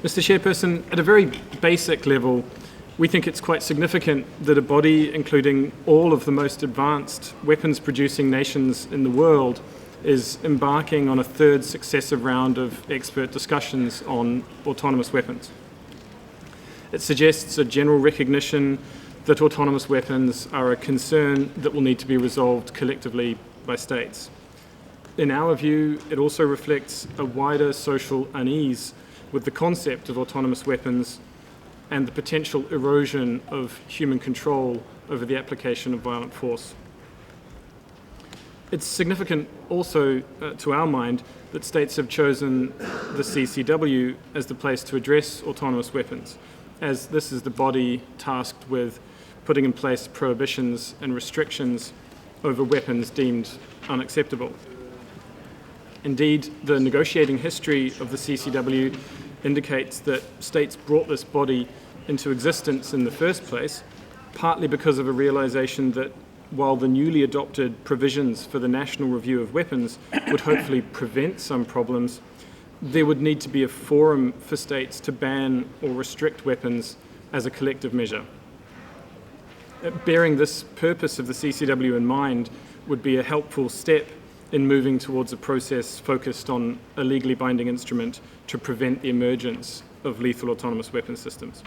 Mr. Chairperson, at a very basic level, we think it's quite significant that a body including all of the most advanced weapons-producing nations in the world is embarking on a third successive round of expert discussions on autonomous weapons. It suggests a general recognition that autonomous weapons are a concern that will need to be resolved collectively by states. In our view, it also reflects a wider social unease with the concept of autonomous weapons and the potential erosion of human control over the application of violent force. It's significant also, to our mind, that states have chosen the CCW as the place to address autonomous weapons, as this is the body tasked with putting in place prohibitions and restrictions over weapons deemed unacceptable. Indeed, the negotiating history of the CCW indicates that states brought this body into existence in the first place, partly because of a realization that while the newly adopted provisions for the National Review of Weapons would hopefully prevent some problems, there would need to be a forum for states to ban or restrict weapons as a collective measure. Bearing this purpose of the CCW in mind would be a helpful step in moving towards a process focused on a legally binding instrument to prevent the emergence of lethal autonomous weapon systems.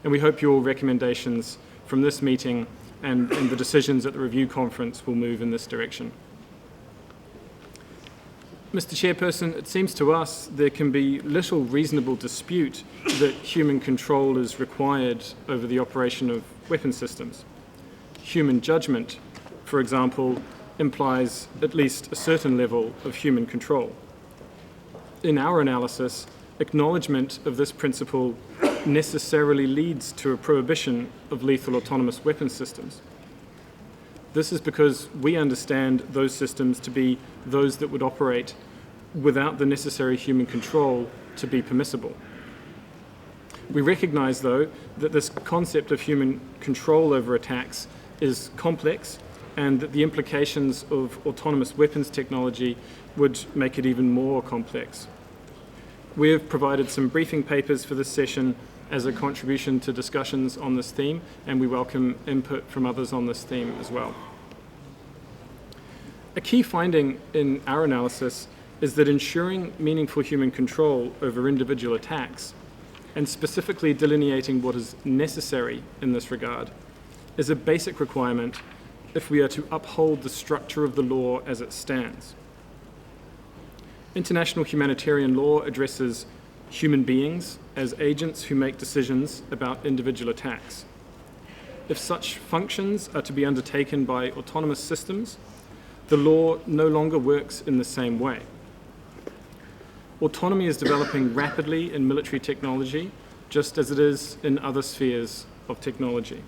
And we hope your recommendations from this meeting and the decisions at the review conference will move in this direction. Mr. Chairperson, it seems to us there can be little reasonable dispute that human control is required over the operation of weapon systems. Human judgment, for example, implies at least a certain level of human control. In our analysis, acknowledgement of this principle necessarily leads to a prohibition of lethal autonomous weapon systems. This is because we understand those systems to be those that would operate without the necessary human control to be permissible. We recognize, though, that this concept of human control over attacks is complex and that the implications of autonomous weapons technology would make it even more complex. We have provided some briefing papers for this session as a contribution to discussions on this theme, and we welcome input from others on this theme as well. A key finding in our analysis is that ensuring meaningful human control over individual attacks, and specifically delineating what is necessary in this regard, is a basic requirement if we are to uphold the structure of the law as it stands. International humanitarian law addresses human beings as agents who make decisions about individual attacks. If such functions are to be undertaken by autonomous systems, the law no longer works in the same way. Autonomy is developing rapidly in military technology, just as it is in other spheres of technology.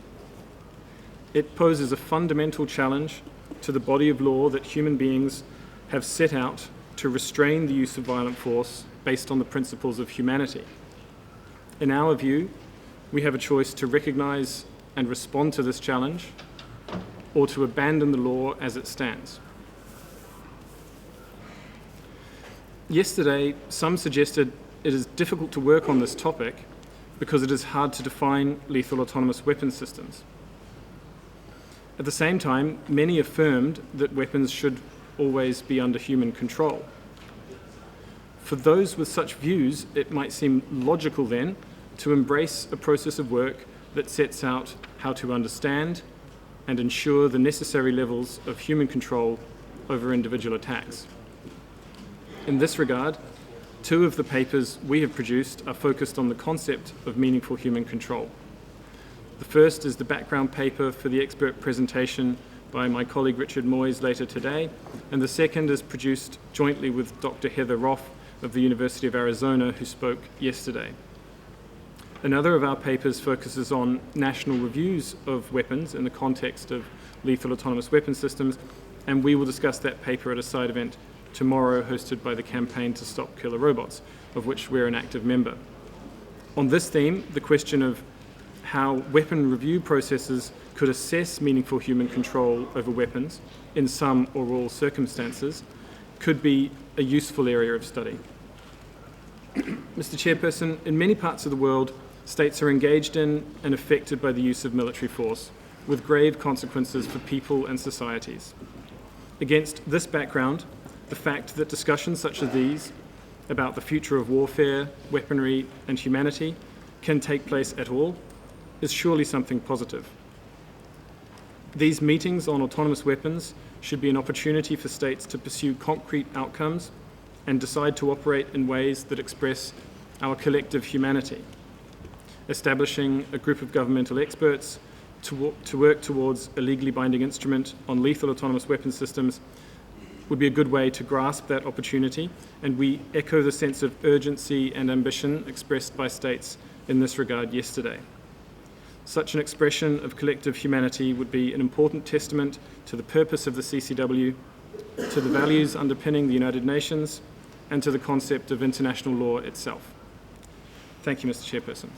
It poses a fundamental challenge to the body of law that human beings have set out to restrain the use of violent force based on the principles of humanity. In our view, we have a choice to recognize and respond to this challenge, or to abandon the law as it stands. Yesterday, some suggested it is difficult to work on this topic because it is hard to define lethal autonomous weapon systems. At the same time, many affirmed that weapons should always be under human control. For those with such views, it might seem logical then to embrace a process of work that sets out how to understand and ensure the necessary levels of human control over individual attacks. In this regard, two of the papers we have produced are focused on the concept of meaningful human control. The first is the background paper for the expert presentation by my colleague Richard Moyes later today, and the second is produced jointly with Dr. Heather Roth of the University of Arizona, who spoke yesterday. Another of our papers focuses on national reviews of weapons in the context of lethal autonomous weapon systems, and we will discuss that paper at a side event tomorrow hosted by the Campaign to Stop Killer Robots, of which we're an active member. On this theme, the question of how weapon review processes could assess meaningful human control over weapons in some or all circumstances could be a useful area of study. Mr. Chairperson, in many parts of the world, states are engaged in and affected by the use of military force, with grave consequences for people and societies. Against this background, the fact that discussions such as these about the future of warfare, weaponry, and humanity can take place at all is surely something positive. These meetings on autonomous weapons should be an opportunity for states to pursue concrete outcomes and decide to operate in ways that express our collective humanity. Establishing a group of governmental experts to work towards a legally binding instrument on lethal autonomous weapon systems would be a good way to grasp that opportunity, and we echo the sense of urgency and ambition expressed by states in this regard yesterday. Such an expression of collective humanity would be an important testament to the purpose of the CCW, to the values underpinning the United Nations, and to the concept of international law itself. Thank you, Mr. Chairperson.